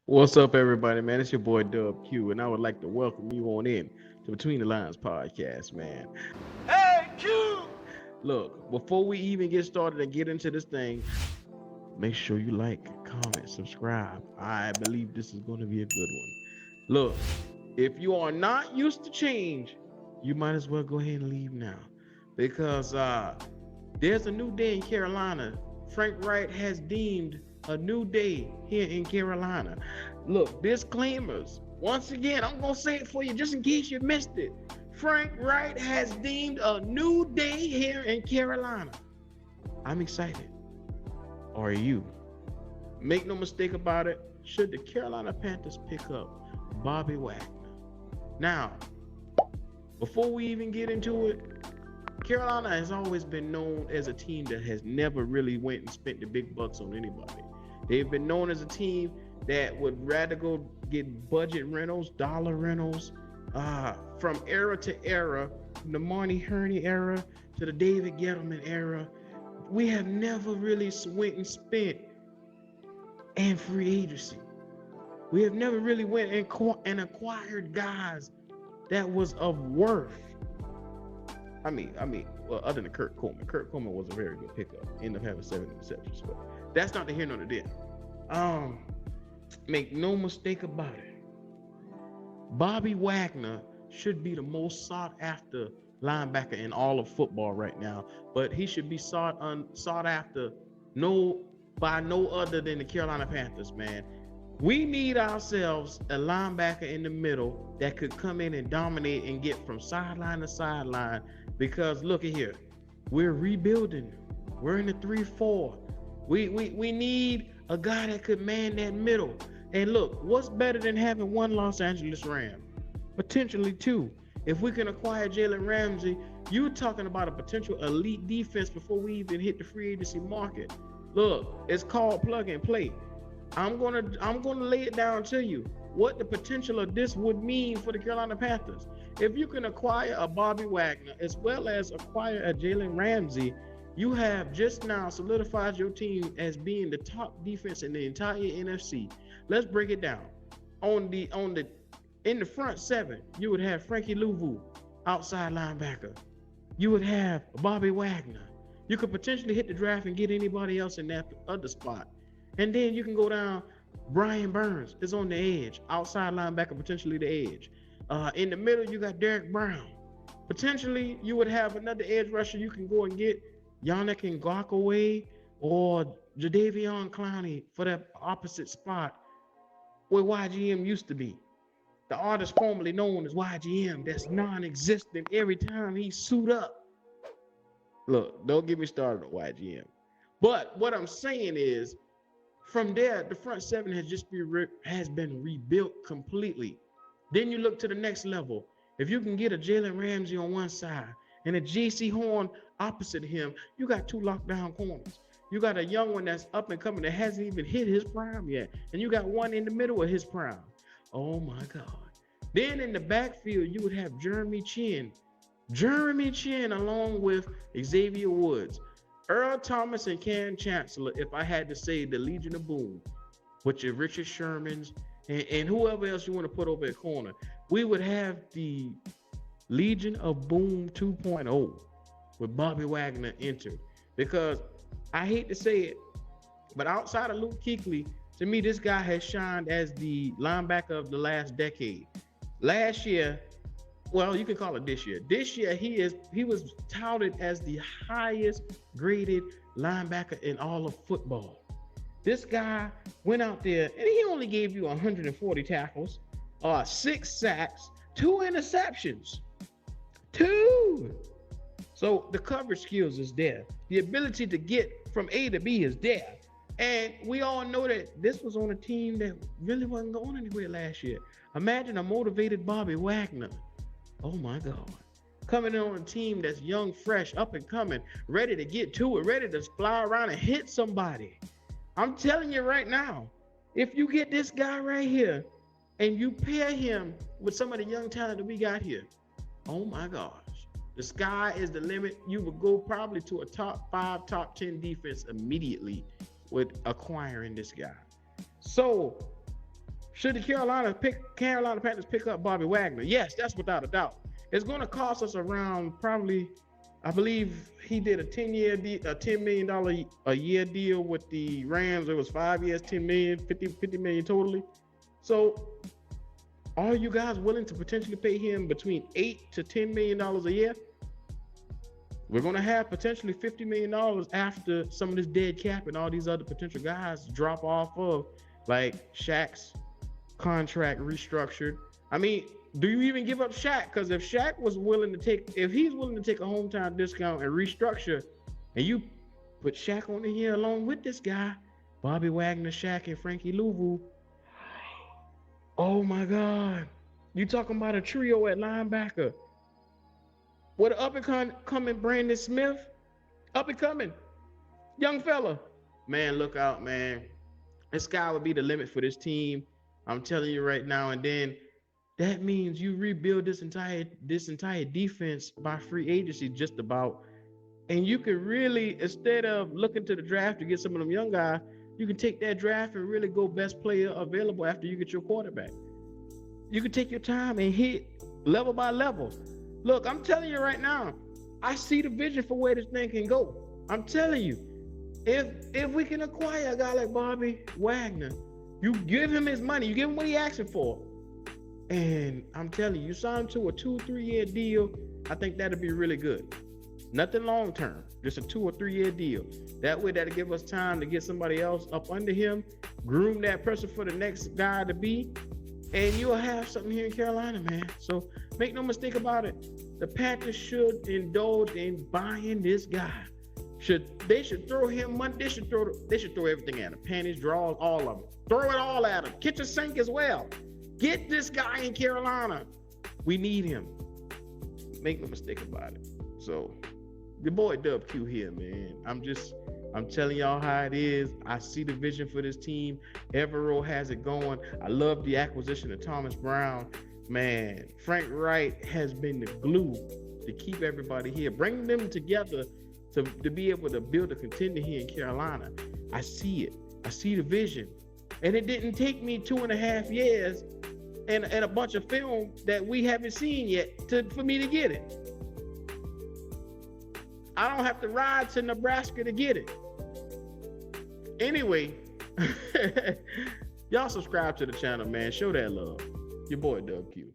What's up, everybody, man? It's your boy Dub Q, and I would like to welcome you on in to Between the Lines podcast, man. Hey, Q! Look, before we even get started and get into this thing, make sure you like, comment, subscribe. I believe this is going to be a good one. Look, if you are not used to change, you might as well go ahead and leave now, because there's a new day in Carolina. Frank Wright has deemed a new day here in Carolina. Look, disclaimers. Once again, I'm going to say it for you just in case you missed it. Frank Wright has deemed a new day here in Carolina. I'm excited. Are you? Make no mistake about it. Should the Carolina Panthers pick up Bobby Wagner? Now, before we even get into it, Carolina has always been known as a team that has never really went and spent the big bucks on anybody. They've been known as a team that would rather go get budget rentals, dollar rentals, from era to era, from the Marty Herney era to the David Gettleman era. We have never really went and spent in free agency. We have never really went and acquired guys that was of worth. Well, other than Kurt Coleman. Kurt Coleman was a very good pickup. Ended up having 7 interceptions, but that's not the here nor the there. Make no mistake about it. Bobby Wagner should be the most sought after linebacker in all of football right now, but he should be sought after by no other than the Carolina Panthers, man. We need ourselves a linebacker in the middle that could come in and dominate and get from sideline to sideline. Because look at here, we're rebuilding. We're in the 3-4. We need a guy that could man that middle. And look, what's better than having one Los Angeles Ram? Potentially two. If we can acquire Jalen Ramsey, you're talking about a potential elite defense before we even hit the free agency market. Look, it's called plug and play. I'm gonna lay it down to you what the potential of this would mean for the Carolina Panthers. If you can acquire a Bobby Wagner as well as acquire a Jalen Ramsey, you have just now solidified your team as being the top defense in the entire NFC. Let's break it down. In the front seven, you would have Frankie Louvu, outside linebacker. You would have Bobby Wagner. You could potentially hit the draft and get anybody else in that other spot. And then you can go down. Brian Burns is on the edge, outside linebacker, potentially the edge. In the middle, you got Derek Brown. Potentially, you would have another edge rusher. You can go and get Yannick Ngakoue or Jadeveon Clowney for that opposite spot where YGM used to be. The artist formerly known as YGM that's non-existent every time he suit up. Look, don't get me started on YGM. But what I'm saying is, from there, the front seven has been rebuilt completely. Then you look to the next level. If you can get a Jalen Ramsey on one side and a J.C. Horn opposite him, you got two lockdown corners. You got a young one that's up and coming that hasn't even hit his prime yet. And you got one in the middle of his prime. Oh, my God. Then in the backfield, you would have Jeremy Chin along with Xavier Woods. Earl Thomas and Cam Chancellor, if I had to say the Legion of Boom, which is Richard Sherman's and whoever else you want to put over at corner, we would have the Legion of Boom 2.0 with Bobby Wagner entered. Because I hate to say it, but outside of Luke Kuechly, to me, this guy has shined as the linebacker of the last decade. Last year, well, you can call it this year. This year, he was touted as the highest graded linebacker in all of football. This guy went out there and he only gave you 140 tackles, 6 sacks, 2 interceptions. 2. So the coverage skills is there. The ability to get from A to B is there. And we all know that this was on a team that really wasn't going anywhere last year. Imagine a motivated Bobby Wagner. Oh my God. Coming in on a team that's young, fresh, up and coming, ready to get to it, ready to fly around and hit somebody. I'm telling you right now, if you get this guy right here and you pair him with some of the young talent that we got here, oh my gosh, the sky is the limit. You would go probably to a top 5, top 10 defense immediately with acquiring this guy. So Should the Carolina Panthers pick up Bobby Wagner? Yes, that's without a doubt. It's going to cost us around probably, I believe he did a $10 million a year deal with the Rams. It was 5 years, 10 million, 50 million totally. So are you guys willing to potentially pay him between $8 to $10 million a year? We're going to have potentially $50 million after some of this dead cap and all these other potential guys drop off of, like Shaq's contract restructured. I mean, do you even give up Shaq? Because if Shaq was willing to take a hometown discount and restructure, and you put Shaq on the here along with this guy, Bobby Wagner, Shaq, and Frankie Louvu, oh my God, you talking about a trio at linebacker with an up-and-coming Brandon Smith, up-and-coming young fella. Man, look out, man. The sky would be the limit for this team. I'm telling you right now. And then that means you rebuild this entire defense by free agency just about. And you can really, instead of looking to the draft to get some of them young guys, you can take that draft and really go best player available after you get your quarterback. You can take your time and hit level by level. Look, I'm telling you right now, I see the vision for where this thing can go. I'm telling you, if we can acquire a guy like Bobby Wagner, you give him his money, you give him what he asking for. And I'm telling you, sign him to a 2-3 year deal. I think that'll be really good. Nothing long term, just a 2 or 3 year deal. That way, that'll give us time to get somebody else up under him, groom that person for the next guy to be, and you'll have something here in Carolina, man. So make no mistake about it. The Panthers should indulge in buying this guy. They should throw him money. They should throw everything at him. Panties, draws, all of them. Throw it all at him. Kitchen sink as well. Get this guy in Carolina. We need him. Make no mistake about it. So, your boy Dub Q here, man. I'm telling y'all how it is. I see the vision for this team. Evero has it going. I love the acquisition of Thomas Brown. Man, Frank Wright has been the glue to keep everybody here, bring them together to be able to build a contender here in Carolina. I see it. I see the vision. And it didn't take me 2.5 years and a bunch of film that we haven't seen yet for me to get it. I don't have to ride to Nebraska to get it. Anyway, y'all subscribe to the channel, man. Show that love. Your boy Dub Q.